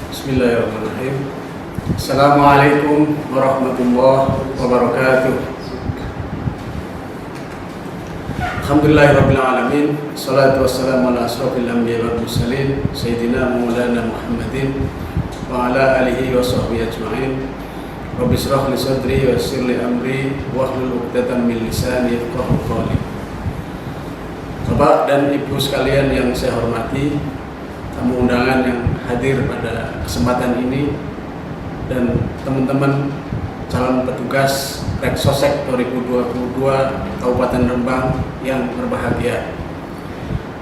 Bismillahirrahmanirrahim. Assalamualaikum warahmatullahi wabarakatuh. Alhamdulillahirabbil alamin. Wassalatu wassalamu ala asyrofil anbiya'i wal mursalin sayyidina maulana Muhammadin wa ala alihi wa sahbihi ajma'in. Rabbi shrah li sadri wa yassir li amri wahlul 'uqdatam min lisani yafqahu qawli. Bapak dan Ibu sekalian yang saya hormati, tamu undangan yang hadir pada kesempatan ini, dan teman-teman calon petugas Reksosek 2022 Kabupaten Rembang yang berbahagia.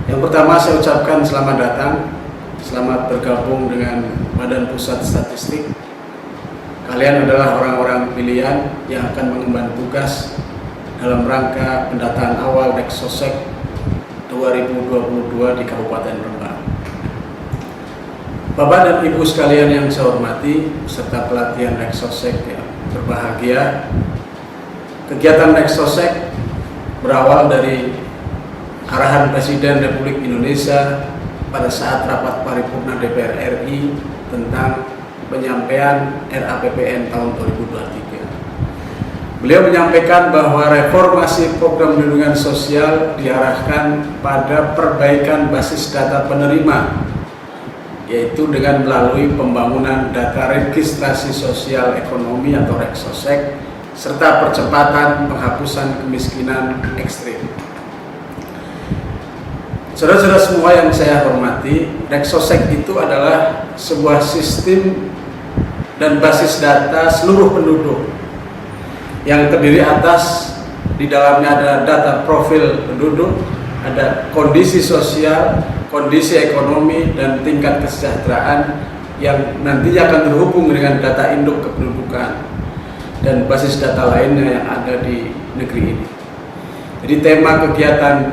Yang pertama saya ucapkan selamat datang, selamat bergabung dengan Badan Pusat Statistik. Kalian adalah orang-orang pilihan yang akan mengemban tugas dalam rangka pendataan awal Reksosek 2022 di Kabupaten Rembang. Bapak dan Ibu sekalian yang saya hormati, serta pelatihan Reksosek yang berbahagia, kegiatan Reksosek berawal dari arahan Presiden Republik Indonesia pada saat rapat paripurna DPR RI tentang penyampaian RAPBN tahun 2023. Beliau menyampaikan bahwa reformasi program perlindungan sosial diarahkan pada perbaikan basis data penerima, yaitu dengan melalui pembangunan data registrasi sosial ekonomi atau Reksosek, serta percepatan penghapusan kemiskinan ekstrim. Saudara-saudara semua yang saya hormati, Reksosek itu adalah sebuah sistem dan basis data seluruh penduduk yang terdiri atas di dalamnya ada data profil penduduk, ada kondisi sosial, kondisi ekonomi, dan tingkat kesejahteraan yang nantinya akan terhubung dengan data induk kependudukan dan basis data lainnya yang ada di negeri ini. Jadi tema kegiatan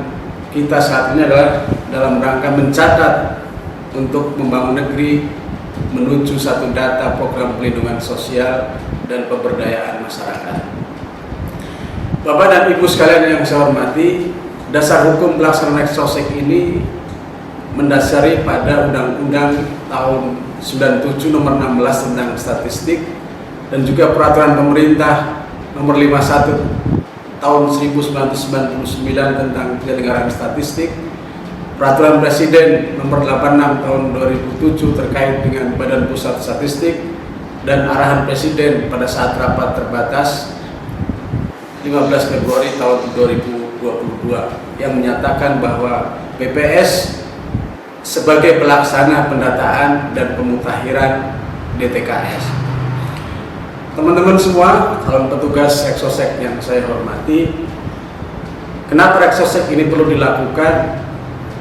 kita saat ini adalah dalam rangka mencatat untuk membangun negeri menuju satu data program pelindungan sosial dan pemberdayaan masyarakat. Bapak dan Ibu sekalian yang saya hormati, dasar hukum pelaksanaan Reksosek ini mendasari pada Undang-Undang tahun 97 nomor 16 tentang statistik, dan juga Peraturan Pemerintah nomor 51 tahun 1999 tentang penyelenggaraan statistik, Peraturan Presiden nomor 86 tahun 2007 terkait dengan Badan Pusat Statistik, dan arahan Presiden pada saat rapat terbatas 15 Februari tahun 2022 yang menyatakan bahwa BPS sebagai pelaksana pendataan dan pemutahiran DTKS. Teman-teman semua, calon petugas Reksosek yang saya hormati, kenapa Reksosek ini perlu dilakukan?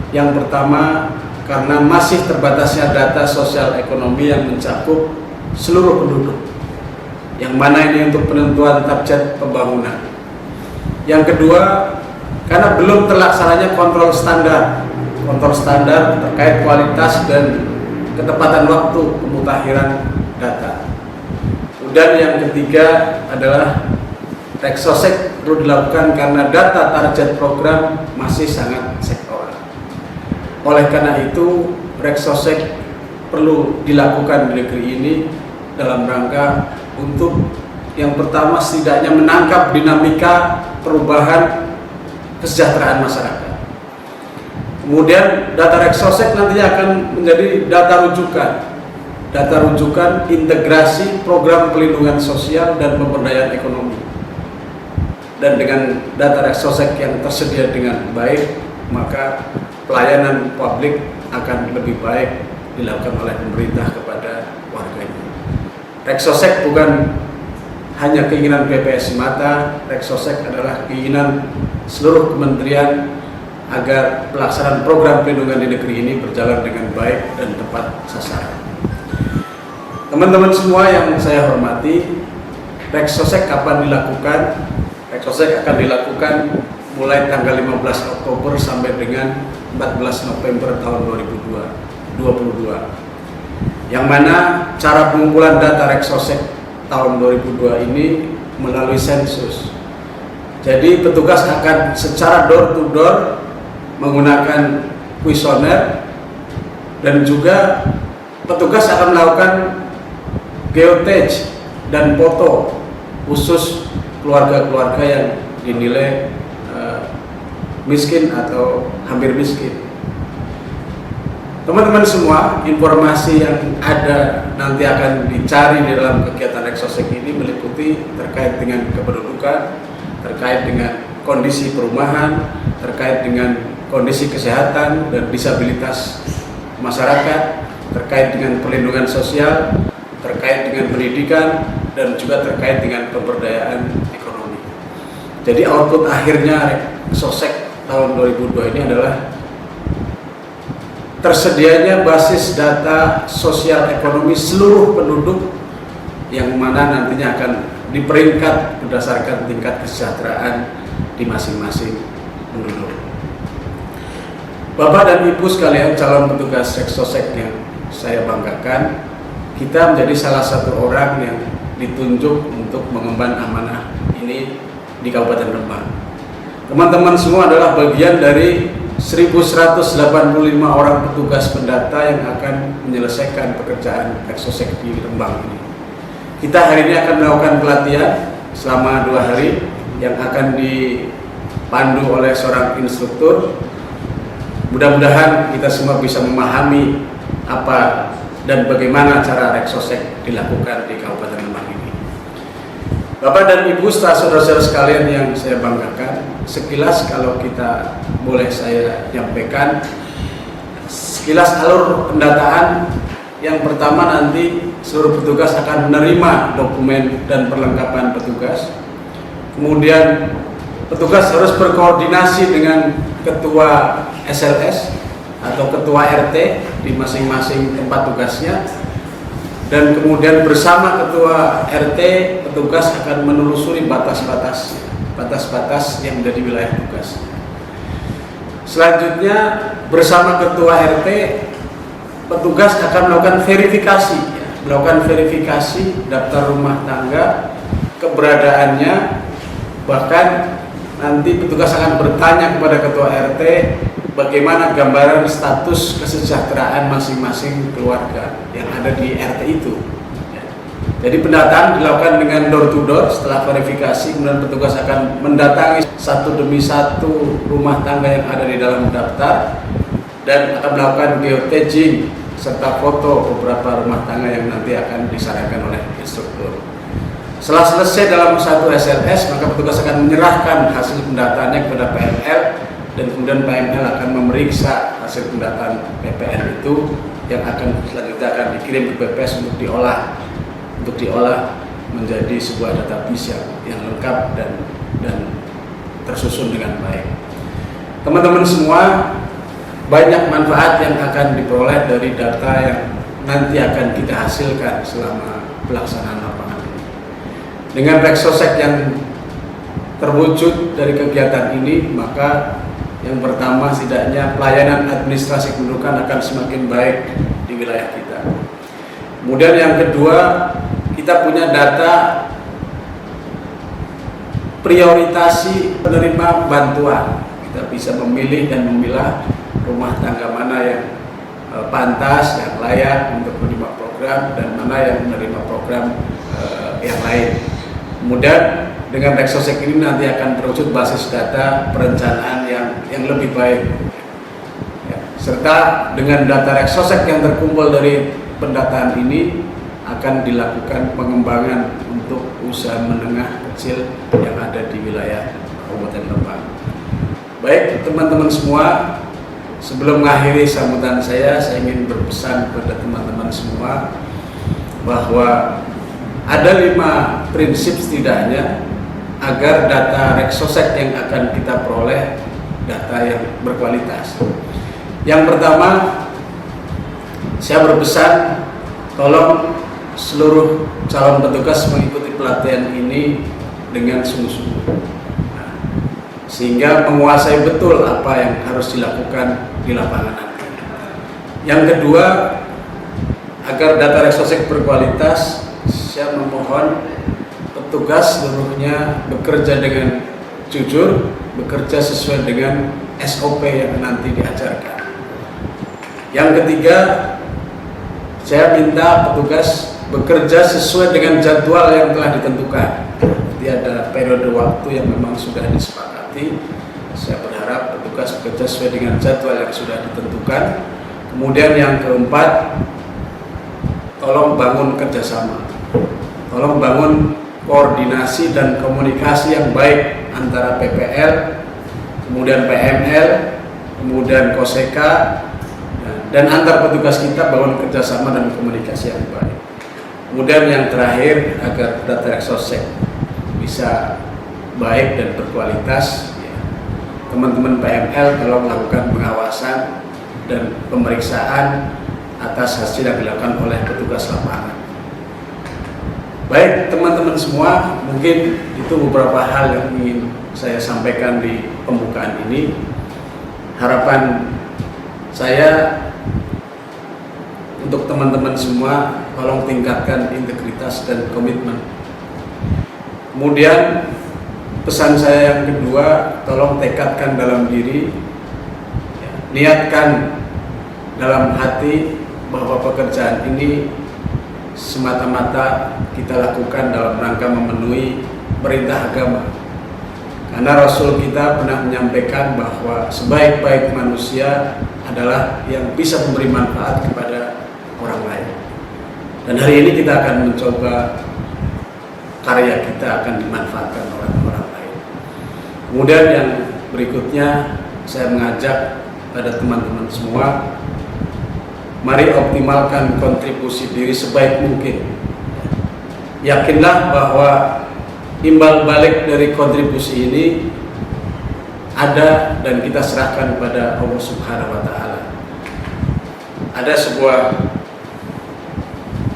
Yang pertama, karena masih terbatasnya data sosial ekonomi yang mencakup seluruh penduduk, yang mana ini untuk penentuan target pembangunan. Yang kedua, karena belum terlaksananya kontrol standar terkait kualitas dan ketepatan waktu pemutahiran data. Kemudian yang ketiga adalah Reksosek perlu dilakukan karena data target program masih sangat sektoral. Oleh karena itu, Reksosek perlu dilakukan di negeri ini dalam rangka untuk yang pertama setidaknya menangkap dinamika perubahan kesejahteraan masyarakat. Kemudian data Reksosek nantinya akan menjadi data rujukan integrasi program pelindungan sosial dan pemberdayaan ekonomi. Dan dengan data Reksosek yang tersedia dengan baik, maka pelayanan publik akan lebih baik dilakukan oleh pemerintah kepada warganya. Reksosek bukan hanya keinginan BPS semata, Reksosek adalah keinginan seluruh kementerian agar pelaksanaan program pelindungan di negeri ini berjalan dengan baik dan tepat sasaran. Teman-teman semua yang saya hormati, Reksosek kapan dilakukan? Reksosek akan dilakukan mulai tanggal 15 Oktober sampai dengan 14 November tahun 2022. Yang mana cara pengumpulan data Reksosek tahun 2002 ini melalui sensus. Jadi petugas akan secara door to door menggunakan kuesioner dan juga petugas akan melakukan geotag dan foto khusus keluarga-keluarga yang dinilai miskin atau hampir miskin. Teman-teman semua, informasi yang ada nanti akan dicari di dalam kegiatan Reksosek ini meliputi terkait dengan kependudukan, terkait dengan kondisi perumahan, terkait dengan kondisi kesehatan dan disabilitas masyarakat, terkait dengan perlindungan sosial, terkait dengan pendidikan, dan juga terkait dengan pemberdayaan ekonomi. Jadi output akhirnya Reksosek tahun 2002 ini adalah tersedianya basis data sosial ekonomi seluruh penduduk yang mana nantinya akan diperingkat berdasarkan tingkat kesejahteraan di masing-masing penduduk. Bapak dan Ibu sekalian, calon petugas Reksosek yang saya banggakan, kita menjadi salah satu orang yang ditunjuk untuk mengemban amanah ini di Kabupaten Rembang. Teman-teman semua adalah bagian dari 1.185 orang petugas pendata yang akan menyelesaikan pekerjaan Reksosek di Rembang ini. Kita hari ini akan melakukan pelatihan selama 2 hari yang akan dipandu oleh seorang instruktur. Mudah-mudahan kita semua bisa memahami apa dan bagaimana cara Reksosek dilakukan di Kabupaten Rembang ini. Bapak dan Ibu, saudara-saudara sekalian yang saya banggakan, sekilas kalau kita boleh saya nyampaikan, sekilas alur pendataan. Yang pertama, nanti seluruh petugas akan menerima dokumen dan perlengkapan petugas. Kemudian petugas harus berkoordinasi dengan ketua SLS atau ketua RT di masing-masing tempat tugasnya. Dan kemudian bersama ketua RT, petugas akan menelusuri batas-batas yang menjadi wilayah tugas. Selanjutnya, bersama ketua RT, petugas akan melakukan verifikasi daftar rumah tangga, keberadaannya, bahkan nanti petugas akan bertanya kepada ketua RT bagaimana gambaran status kesejahteraan masing-masing keluarga yang ada di RT itu. Jadi pendataan dilakukan dengan door to door. Setelah verifikasi, kemudian petugas akan mendatangi satu demi satu rumah tangga yang ada di dalam daftar dan akan melakukan geotagging serta foto beberapa rumah tangga yang nanti akan disarankan oleh instruktur. Setelah selesai dalam satu SLS, maka petugas akan menyerahkan hasil pendataannya kepada PML dan kemudian PML akan memeriksa hasil pendataan PPN itu yang akan selanjutnya akan dikirim ke BPS untuk diolah menjadi sebuah database yang lengkap dan tersusun dengan baik. Teman-teman semua, banyak manfaat yang akan diperoleh dari data yang nanti akan kita hasilkan selama pelaksanaan lapangan ini. Dengan Reksosek yang terwujud dari kegiatan ini, maka yang pertama, setidaknya pelayanan administrasi kependudukan akan semakin baik di wilayah kita. Kemudian yang kedua, kita punya data prioritasi penerima bantuan. Kita bisa memilih dan memilah rumah tangga mana yang pantas, yang layak untuk menerima program, dan mana yang menerima program yang lain. Kemudian dengan Reksosek ini nanti akan terwujud basis data perencanaan yang lebih baik. Ya, serta dengan data Reksosek yang terkumpul dari pendataan ini akan dilakukan pengembangan untuk usaha menengah kecil yang ada di wilayah Kabupaten Rembang. Baik teman-teman semua, sebelum mengakhiri sambutan saya ingin berpesan kepada teman-teman semua bahwa ada 5 prinsip setidaknya agar data Reksosek yang akan kita peroleh data yang berkualitas. Yang pertama, saya berpesan tolong seluruh calon petugas mengikuti pelatihan ini dengan sungguh-sungguh, sehingga menguasai betul apa yang harus dilakukan di lapangan nanti. Yang kedua, agar data Reksosek berkualitas, saya memohon petugas seluruhnya bekerja dengan jujur, bekerja sesuai dengan SOP yang nanti diajarkan. Yang ketiga, saya saya minta petugas bekerja sesuai dengan jadwal yang telah ditentukan. Jadi ada periode waktu yang memang sudah disepakati. Saya berharap petugas bekerja sesuai dengan jadwal yang sudah ditentukan. Kemudian yang keempat, tolong bangun kerjasama, tolong bangun koordinasi dan komunikasi yang baik antara PPL, kemudian PML, kemudian Koseka, dan antar petugas kita bangun kerjasama dan komunikasi yang baik. Kemudian yang terakhir, agar data Reksosek bisa baik dan berkualitas, ya, teman-teman PML tolong melakukan pengawasan dan pemeriksaan atas hasil yang dilakukan oleh petugas lapangan. Baik teman-teman semua, mungkin itu beberapa hal yang ingin saya sampaikan di pembukaan ini. Harapan saya untuk teman-teman semua, tolong tingkatkan integritas dan komitmen. Kemudian pesan saya yang kedua, tolong tekadkan dalam diri, ya, niatkan dalam hati bahwa pekerjaan ini semata-mata kita lakukan dalam rangka memenuhi perintah agama. Karena Rasul kita pernah menyampaikan bahwa sebaik-baik manusia adalah yang bisa memberi manfaat kepada orang lain. Dan hari ini kita akan mencoba karya kita akan dimanfaatkan oleh orang lain. Kemudian yang berikutnya, saya mengajak pada teman-teman semua, mari optimalkan kontribusi diri sebaik mungkin. Yakinlah bahwa imbal balik dari kontribusi ini ada dan kita serahkan kepada Allah Subhanahu wa Ta'ala. Ada sebuah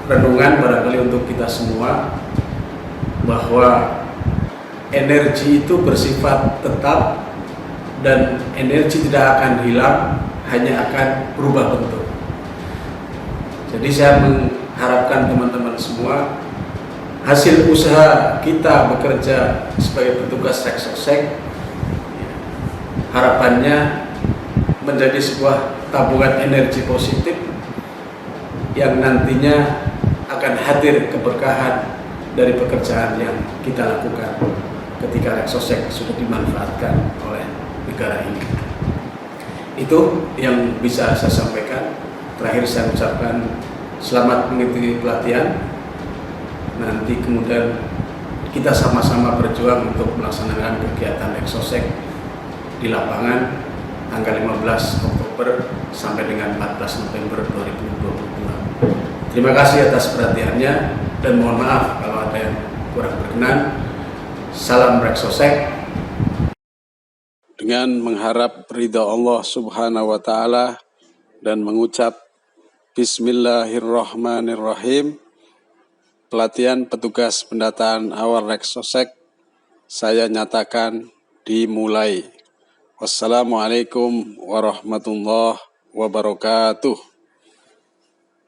renungan barangkali untuk kita semua, bahwa energi itu bersifat tetap dan energi tidak akan hilang, hanya akan berubah bentuk. Jadi saya mengharapkan teman-teman semua, hasil usaha kita bekerja sebagai petugas Reksosek, harapannya menjadi sebuah tabungan energi positif yang nantinya akan hadir keberkahan dari pekerjaan yang kita lakukan ketika Reksosek sudah dimanfaatkan oleh negara ini. Itu yang bisa saya sampaikan. Terakhir saya ucapkan selamat mengikuti pelatihan. Nanti kemudian kita sama-sama berjuang untuk melaksanakan kegiatan Reksosek di lapangan tanggal 15 Oktober sampai dengan 14 November 2022. Terima kasih atas perhatiannya dan mohon maaf kalau ada yang kurang berkenan. Salam Reksosek. Dengan mengharap ridha Allah Subhanahu wa Ta'ala dan mengucap Bismillahirrahmanirrahim, pelatihan petugas pendataan awal Reksosek saya nyatakan dimulai. Wassalamualaikum warahmatullahi wabarakatuh.